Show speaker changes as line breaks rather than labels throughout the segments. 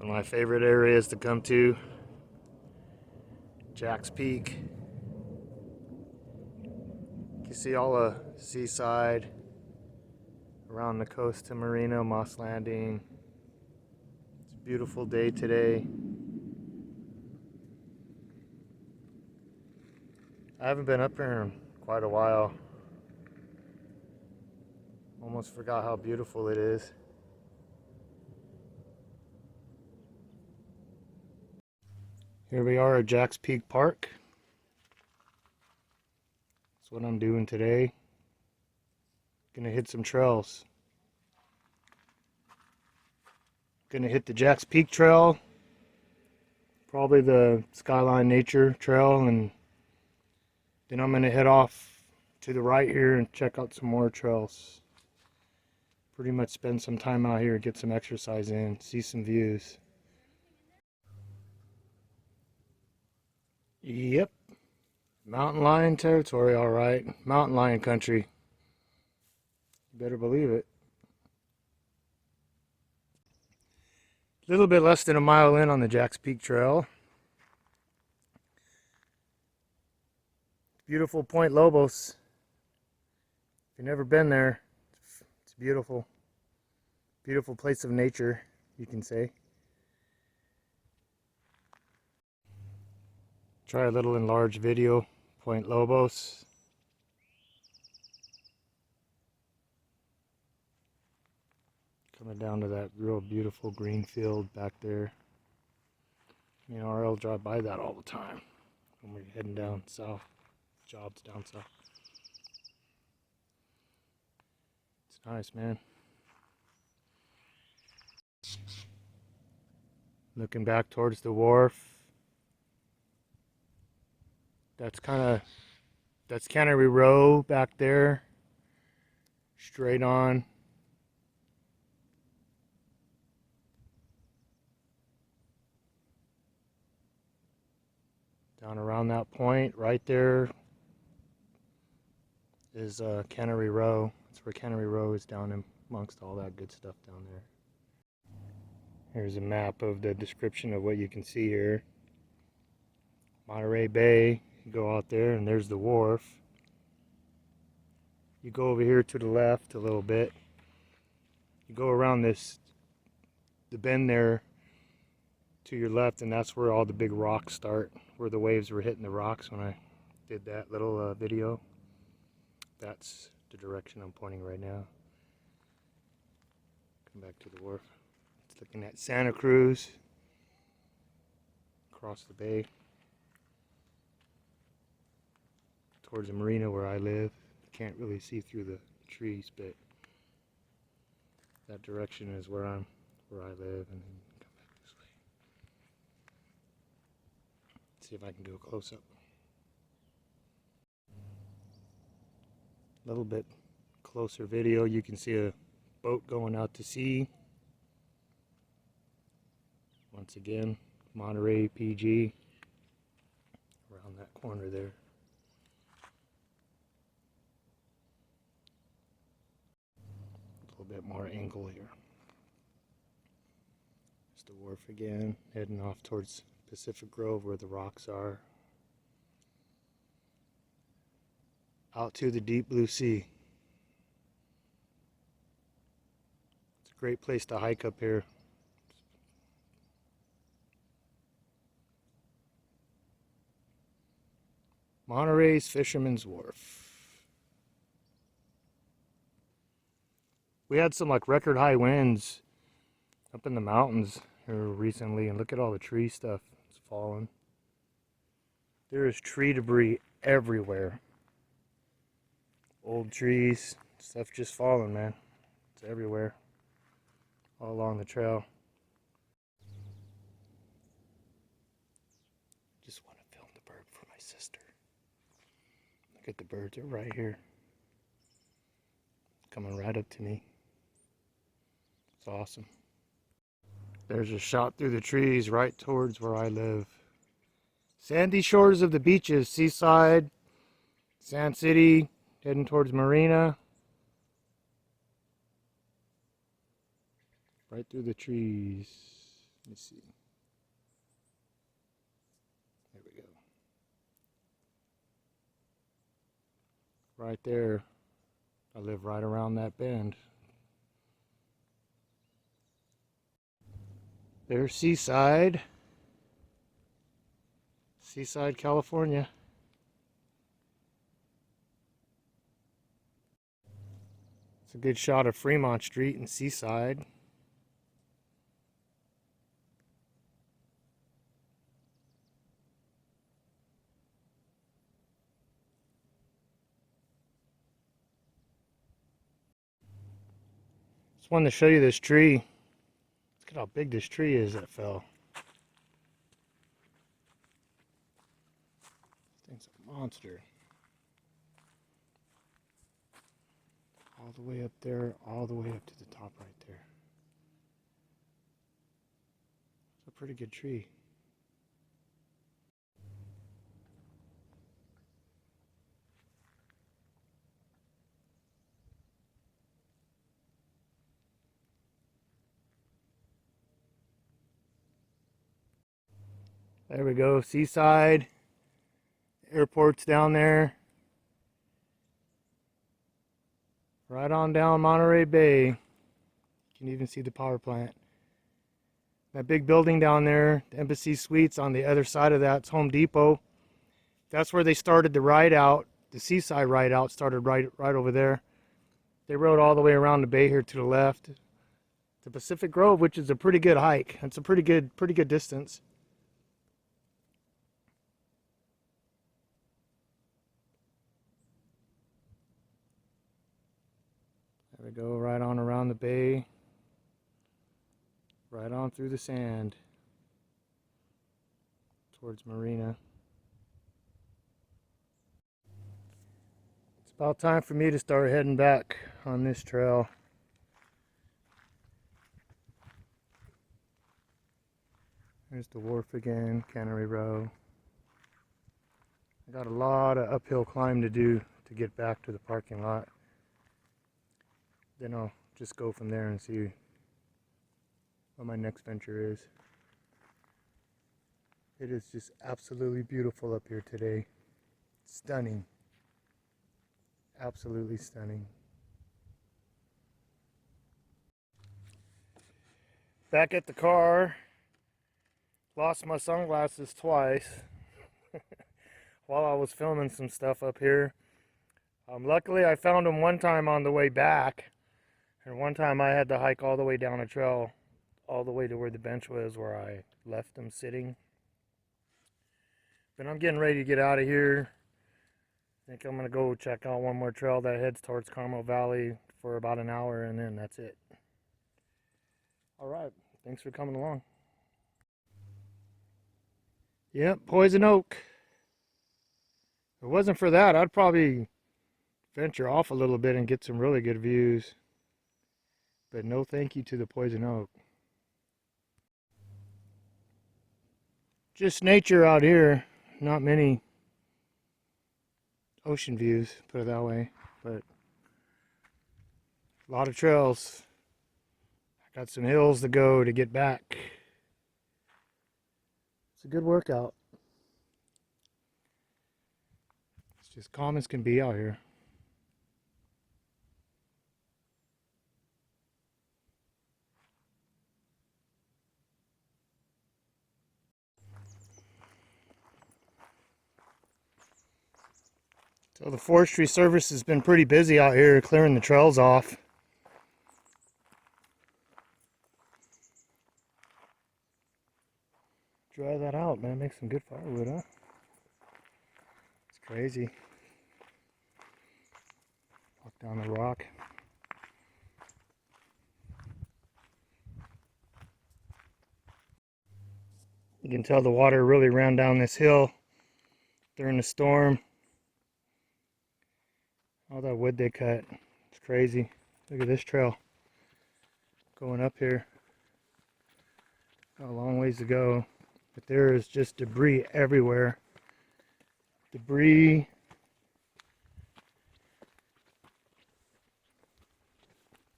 One of my favorite areas to come to, Jack's Peak. You can see all the seaside around the coast to Marina, Moss Landing. It's a beautiful day today. I haven't been up here in quite a while. Almost forgot how beautiful it is. Here we are at Jack's Peak Park. That's what I'm doing today. Gonna hit some trails. Gonna hit the Jack's Peak Trail, probably the Skyline Nature Trail, and then I'm gonna head off to the right here and check out some more trails. Pretty much spend some time out here, get some exercise in, see some views. Yep, mountain lion territory, all right. Mountain lion country. You better believe it. A little bit less than a mile in on the Jack's Peak Trail. Beautiful Point Lobos. If you've never been there, it's beautiful. Beautiful place of nature, you can say. Try a little enlarged video, Point Lobos. Coming down to that real beautiful green field back there. Me and RL drive by that all the time when we're heading down south, jobs down south. It's nice, man. Looking back towards the wharf. That's Cannery Row back there. Straight on. Down around that point, right there is Cannery Row. That's where Cannery Row is, down amongst all that good stuff down there. Here's a map of the description of what you can see here. Monterey Bay, you go out there and there's the wharf. You go over here to the left a little bit. You go around the bend there to your left, and that's where all the big rocks start, where the waves were hitting the rocks when I did that little video. That's the direction I'm pointing right now. Come back to the wharf. It's looking at Santa Cruz across the bay towards the marina where I live. Can't really see through the trees, but that direction is where I live, and then come back this way. See if I can do a close up. A little bit closer video, you can see a boat going out to sea. Once again, Monterey PG around that corner there. A little bit more angle here. There's the wharf again, heading off towards Pacific Grove where the rocks are. Out to the deep blue sea. It's a great place to hike up here. Monterey's Fisherman's Wharf. We had some like record high winds up in the mountains here recently, and look at all the tree stuff that's fallen. There is tree debris everywhere. Old trees, stuff just falling, man. It's everywhere, all along the trail. Just want to film the bird for my sister. Look at the birds, they're right here. Coming right up to me. It's awesome. There's a shot through the trees right towards where I live. Sandy shores of the beaches, Seaside, Sand City, heading towards Marina. Right through the trees. Let's see. There we go. Right there. I live right around that bend. There's Seaside. Seaside, California. It's a good shot of Fremont Street and Seaside. Just wanted to show you this tree. Look at how big this tree is that fell. This thing's a monster. All the way up there, all the way up to the top right there. It's a pretty good tree. There we go, Seaside. Airport's down there. Right on down Monterey Bay. You can even see the power plant. That big building down there, the Embassy Suites, on the other side of that's Home Depot. That's where they started the ride out. The Seaside ride out started right over there. They rode all the way around the bay here to the left to Pacific Grove, which is a pretty good hike. It's a pretty good distance. There we go, right on around the bay. Right on through the sand towards Marina. It's about time for me to start heading back on this trail. There's the wharf again, Cannery Row. I got a lot of uphill climb to do to get back to the parking lot. Then I'll just go from there and see what my next venture is. It is just absolutely beautiful up here today. Stunning. Absolutely stunning. Back at the car. Lost my sunglasses twice while I was filming some stuff up here. Luckily I found them one time on the way back, and one time I had to hike all the way down a trail all the way to where the bench was where I left them sitting. But I'm getting ready to get out of here. I think I'm going to go check out one more trail that heads towards Carmel Valley for about an hour, and then that's it. Alright, thanks for coming along. Yep, Poison Oak. If it wasn't for that, I'd probably venture off a little bit and get some really good views. But no thank you to the Poison Oak. Just nature out here. Not many ocean views, put it that way. But a lot of trails. I got some hills to go to get back. It's a good workout. It's just calm as can be out here. So the Forestry Service has been pretty busy out here clearing the trails off. Dry that out, man. Make some good firewood, huh? It's crazy. Walk down the rock. You can tell the water really ran down this hill during the storm. All that wood they cut. It's crazy. Look at this trail going up here. Got a long ways to go. But there is just debris everywhere. Debris.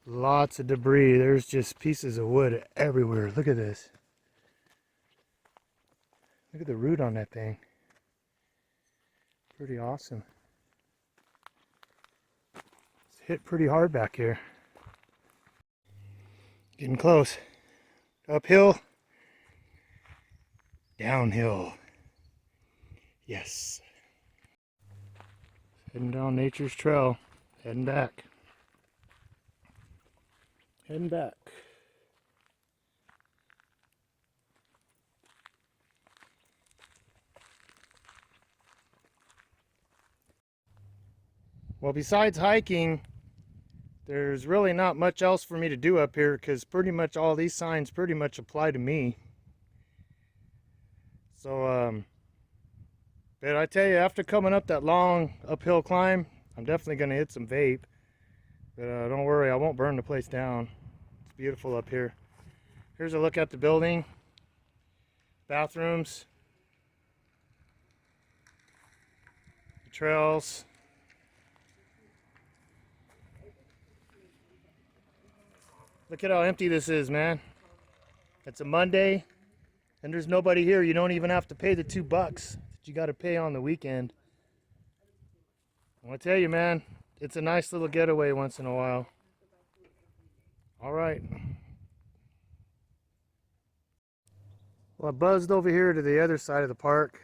Lots of debris. There's just pieces of wood everywhere. Look at this. Look at the root on that thing. Pretty awesome. It's hit pretty hard back here. Getting close. Uphill. Downhill. Yes. Heading down nature's trail. Heading back. Heading back. Well, besides hiking, there's really not much else for me to do up here because pretty much all these signs pretty much apply to me. So, but I tell you, after coming up that long uphill climb, I'm definitely going to hit some vape. But don't worry, I won't burn the place down. It's beautiful up here. Here's a look at the building. Bathrooms. The trails. Look at how empty this is, man. It's a Monday, and there's nobody here. You don't even have to pay the $2 that you got to pay on the weekend. I want to tell you, man, it's a nice little getaway once in a while. All right. Well, I buzzed over here to the other side of the park.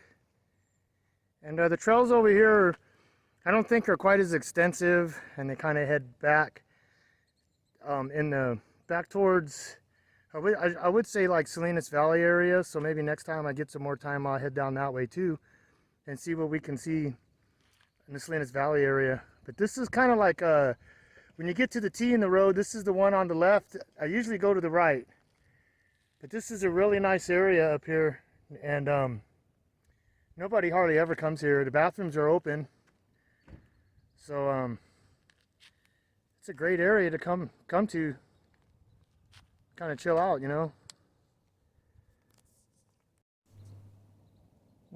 And the trails over here, I don't think are quite as extensive, and they kind of head back back towards, I would say like Salinas Valley area. So maybe next time I get some more time, I'll head down that way too and see what we can see in the Salinas Valley area. But this is kind of like when you get to the T in the road, this is the one on the left. I usually go to the right, but this is a really nice area up here, and nobody hardly ever comes here. The bathrooms are open, so it's a great area to come to, kind of chill out, you know.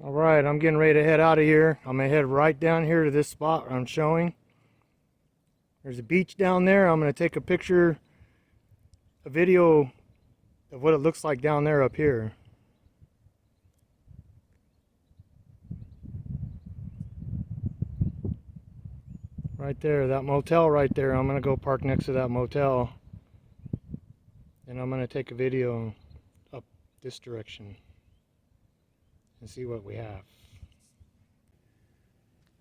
All right, I'm getting ready to head out of here. I'm gonna head right down here to this spot I'm showing. There's a beach down there. I'm gonna take a video of what it looks like down there up here. Right there, that motel right there. I'm gonna go park next to that motel, and I'm gonna take a video up this direction and see what we have.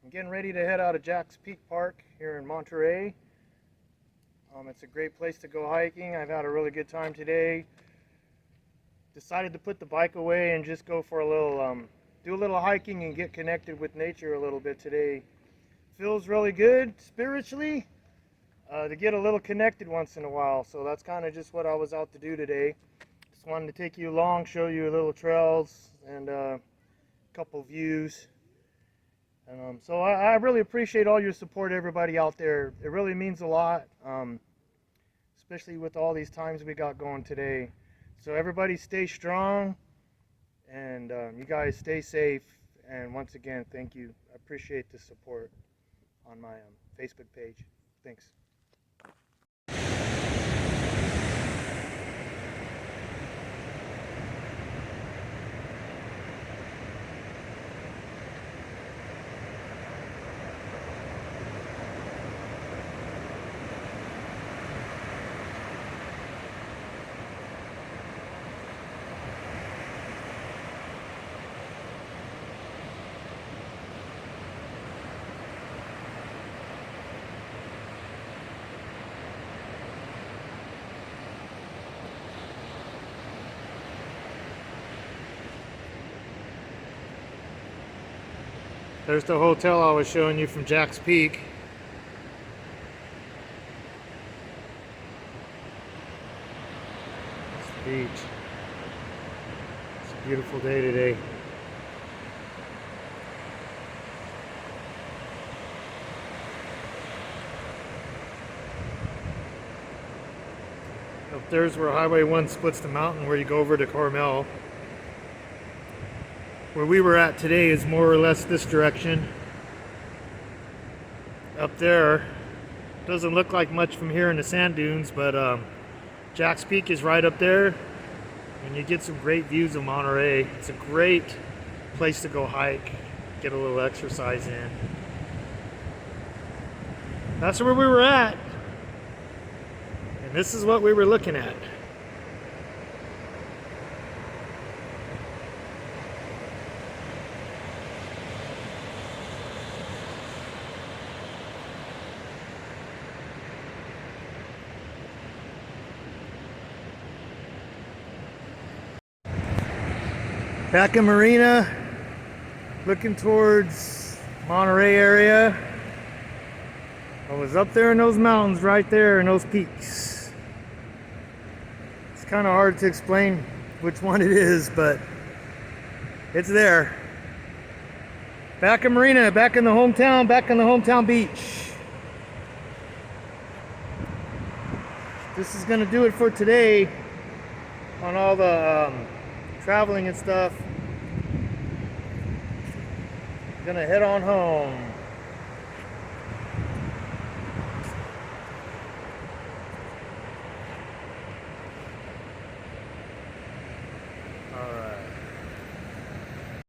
I'm getting ready to head out of Jack's Peak Park here in Monterey. It's a great place to go hiking. I've had a really good time today. Decided to put the bike away and just go for a little, do a little hiking and get connected with nature a little bit today. Feels really good spiritually to get a little connected once in a while. So that's kind of just what I was out to do today. Just wanted to take you along, show you a little trails and a couple views. And so I really appreciate all your support, everybody out there. It really means a lot, especially with all these times we got going today. So everybody stay strong, and you guys stay safe. And once again, thank you. I appreciate the support on my Facebook page. Thanks. There's the hotel I was showing you from Jack's Peak. It's the beach. It's a beautiful day today. Up there's where Highway 1 splits the mountain, where you go over to Carmel. Where we were at today is more or less this direction. Up there, doesn't look like much from here in the sand dunes, but Jack's Peak is right up there, and you get some great views of Monterey. It's a great place to go hike, get a little exercise in. That's where we were at. And this is what we were looking at. Back in Marina, looking towards Monterey area. I was up there in those mountains right there in those peaks. It's kind of hard to explain which one it is, but it's there. Back in Marina, back in the hometown beach. This is gonna do it for today on all the traveling and stuff. Gonna head on home.